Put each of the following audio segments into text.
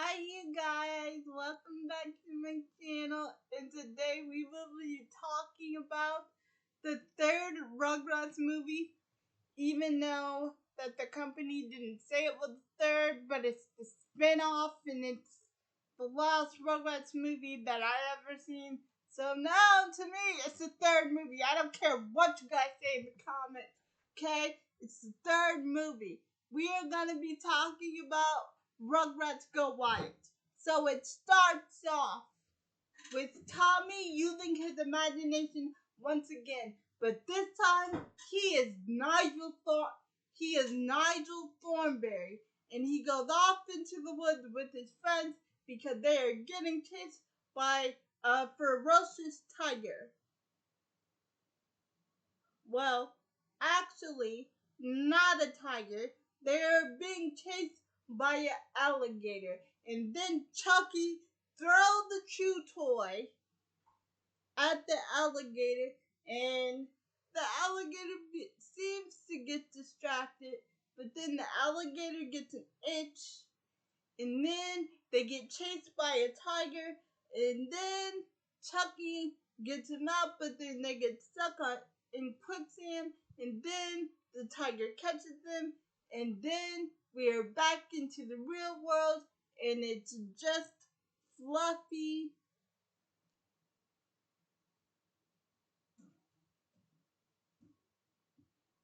Hi you guys, welcome back to my channel, and today we will be talking about the third Rugrats movie, even though that the company didn't say it was the third, but it's the spin-off and it's the last Rugrats movie that I ever seen. So now to me it's the third movie. I don't care what you guys say in the comments, okay? It's the third movie. We are gonna be talking about Rugrats Go Wild. So it starts off with Tommy using his imagination once again, but this time he is Nigel Thornberry, and he goes off into the woods with his friends because they are getting chased by a ferocious tiger. Well, actually, not a tiger. They are being chased by an alligator. And then Chucky throws the chew toy at the alligator, and the alligator seems to get distracted, but then the alligator gets an itch, and then they get chased by a tiger, and then Chucky gets him out, but then they get stuck in quicksand, and then the tiger catches them, and then we are back into the real world, and it's just Fluffy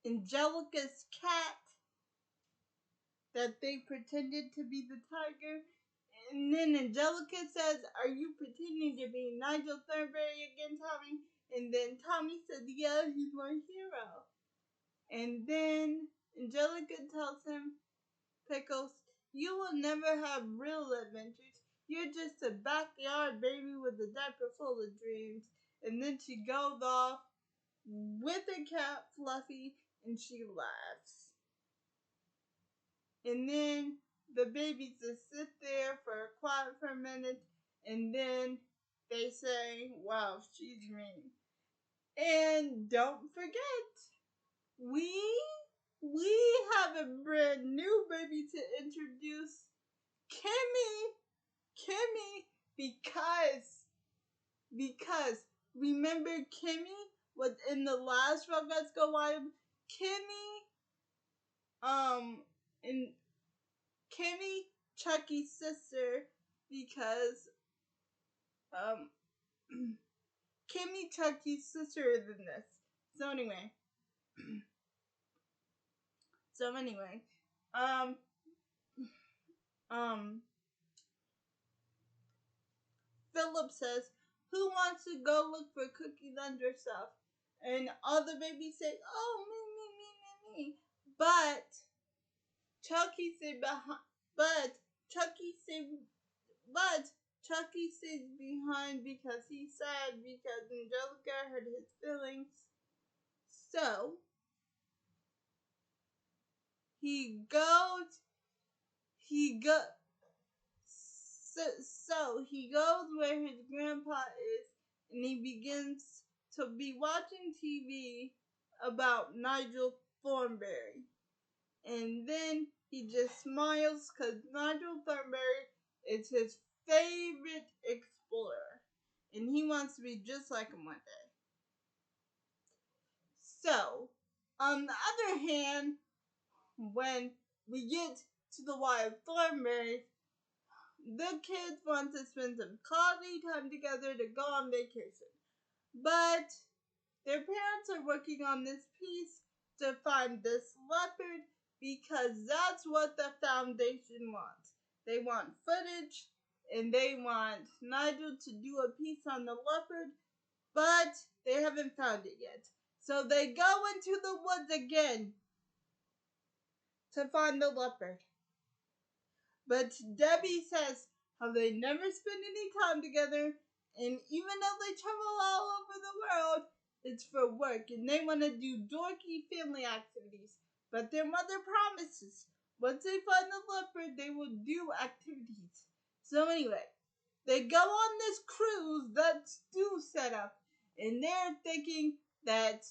Angelica's cat that they pretended to be the tiger. And then Angelica says, "Are you pretending to be Nigel Thornberry again, Tommy?" And then Tommy said, "Yeah, he's my hero." And then Angelica tells him, "Pickles, you will never have real adventures. You're just a backyard baby with a diaper full of dreams." And then she goes off with the cat Fluffy, and she laughs. And then the babies just sit there quiet for a minute, and then they say, "Wow, she's mean." And don't forget, we have a brand new baby to introduce, Kimmy. Because remember Kimmy was in the last Rugrats Go Wild. And Kimmy, Chucky's sister, because Kimmy, Chucky's sister is in this. So anyway, Philip says, "Who wants to go look for cookies under stuff?" And all the babies say, "Oh, me." But Chucky stayed behind. But Chucky stays behind because he's sad because Angelica hurt his feelings. So he goes where his grandpa is, and he begins to be watching TV about Nigel Thornberry. And then he just smiles because Nigel Thornberry is his favorite explorer, and he wants to be just like him one day. So, on the other hand, when we get to the Wild Thornberry, the kids want to spend some quality time together to go on vacation. But their parents are working on this piece to find this leopard because that's what the foundation wants. They want footage, and they want Nigel to do a piece on the leopard, but they haven't found it yet. So they go into the woods again to find the leopard. But Debbie says how they never spend any time together, and even though they travel all over the world, it's for work, and they want to do dorky family activities. But their mother promises once they find the leopard, they will do activities. So anyway, they go on this cruise that Stu set up, and they're thinking that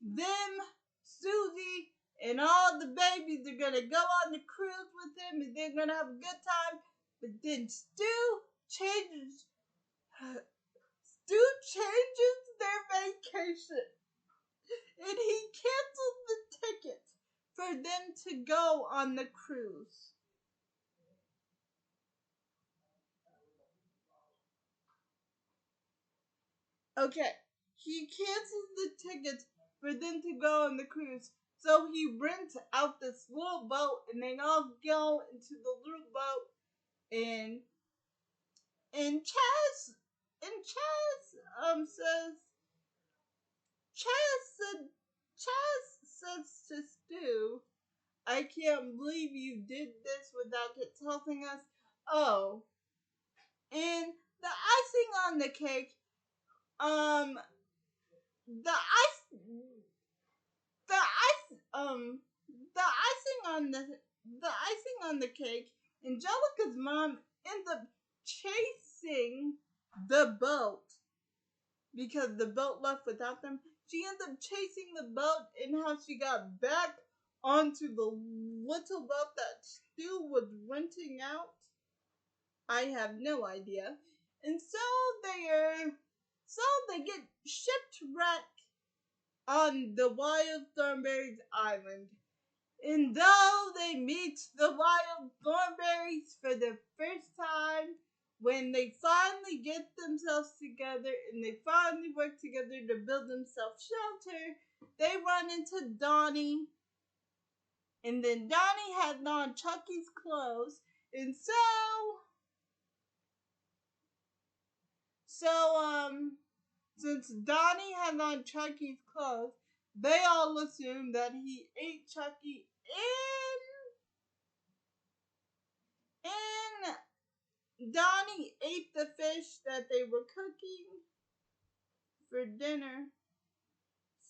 them, Susie, and all the babies are gonna go on the cruise with them, and they're gonna have a good time. But then changes Stu changes their vacation, and he cancels the tickets for them to go on the cruise. Okay, he cancels the tickets for them to go on the cruise. So he rents out this little boat, and they all go into the little boat, and says Chaz says to Stu, "I can't believe you did this without telling us." Oh, and the icing on the cake, the ice the ice the icing on the cake, Angelica's mom ends up chasing the boat because the boat left without them. She ends up chasing the boat, and how she got back onto the little boat that Stu was renting out, I have no idea. And so they get shipwrecked on the Wild Thornberries Island. And though they meet the Wild Thornberries for the first time, when they finally get themselves together and they finally work together to build themselves shelter, they run into Donnie. And then Donnie had on Chucky's clothes. And since Donnie had on Chucky's clothes, they all assumed that he ate Chucky and Donnie ate the fish that they were cooking for dinner.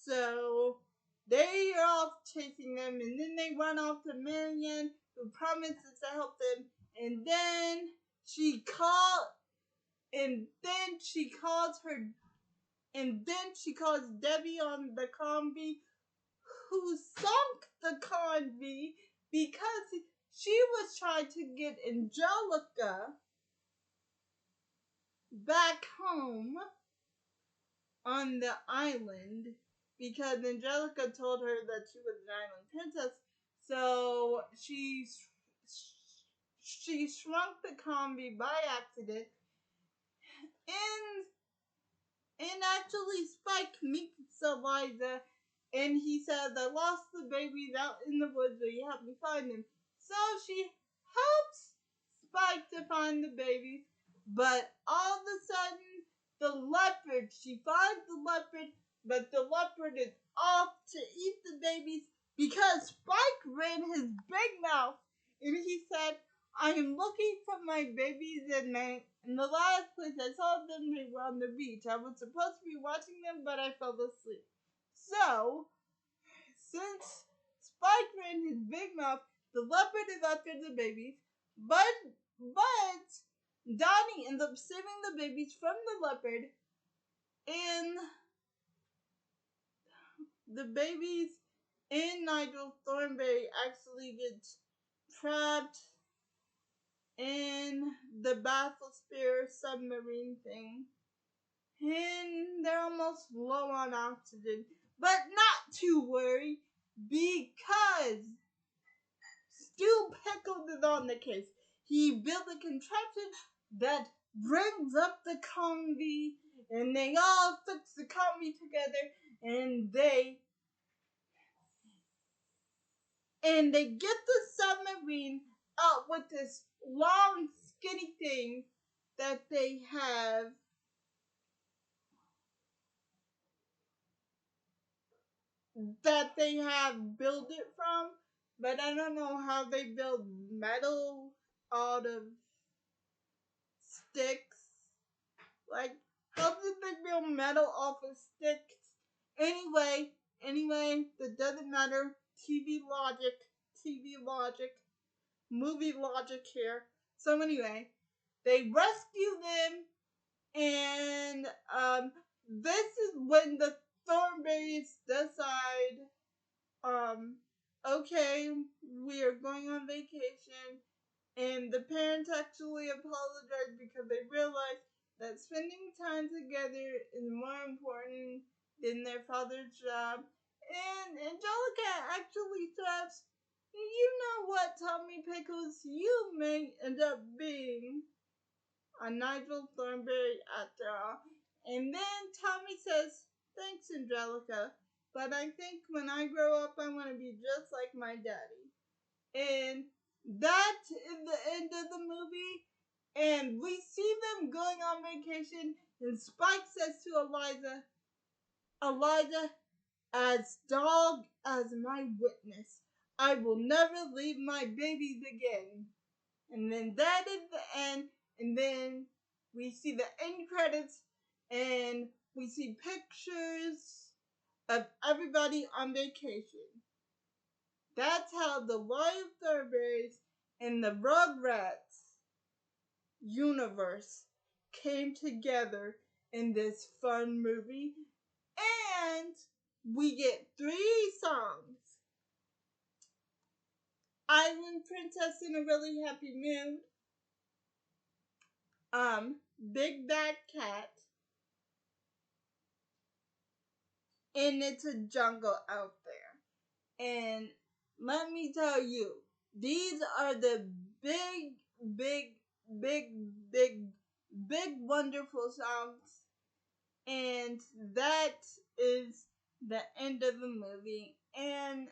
So they are off chasing them, and then they run off to Marianne, who promises to help them, and then she calls Debbie on the convoy, who sunk the convoy because she was trying to get Angelica back home on the island, because Angelica told her that she was an island princess. So she shrunk the convoy by accident, and actually Spike meets Eliza, and he says, "I lost the babies out in the woods, so you help me find them." So she helps Spike to find the babies, but all of a sudden, she finds the leopard, but the leopard is off to eat the babies because Spike ran his big mouth, and he said, "I am looking for my babies, and the last place I saw them, they were on the beach. I was supposed to be watching them, but I fell asleep." So, since Spike ran his big mouth, the leopard is after the babies, but Donnie ends up saving the babies from the leopard, and the babies and Nigel Thornberry actually get trapped in the bathysphere submarine thing, and they're almost low on oxygen. But not to worry, because Stu Pickles is on the case. He built a contraption that brings up the convoy, and they all fix the convoy together, and they get the submarine out with this long, skinny thing that they have built it from, but I don't know how they build metal out of sticks. Like, how did they build metal off of sticks? Anyway, that doesn't matter. TV logic, movie logic here. So anyway, they rescue them, and this is when the Thornberries decide, okay, we are going on vacation. And the parents actually apologized because they realized that spending time together is more important than their father's job. And Angelica actually says, you know what, Tommy Pickles, you may end up being a Nigel Thornberry after all. And then Tommy says, thanks, Angelica, but I think when I grow up, I want to be just like my daddy. And that is the end of the movie. And we see them going on vacation, and Spike says to Eliza, as dog as my witness, I will never leave my babies again. And then that is the end. And then we see the end credits, and we see pictures of everybody on vacation. That's how the Wild Thornberrys and the Rugrats universe came together in this fun movie. And we get 3 songs. Island Princess in a Really Happy Mood. Big Bad Cat. And It's a Jungle Out There. And let me tell you, these are the big, wonderful songs. And that is the end of the movie. And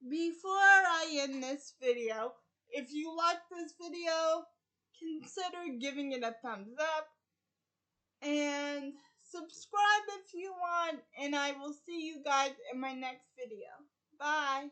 before I end this video, if you like this video, consider giving it a thumbs up and subscribe if you want, and I will see you guys in my next video. Bye.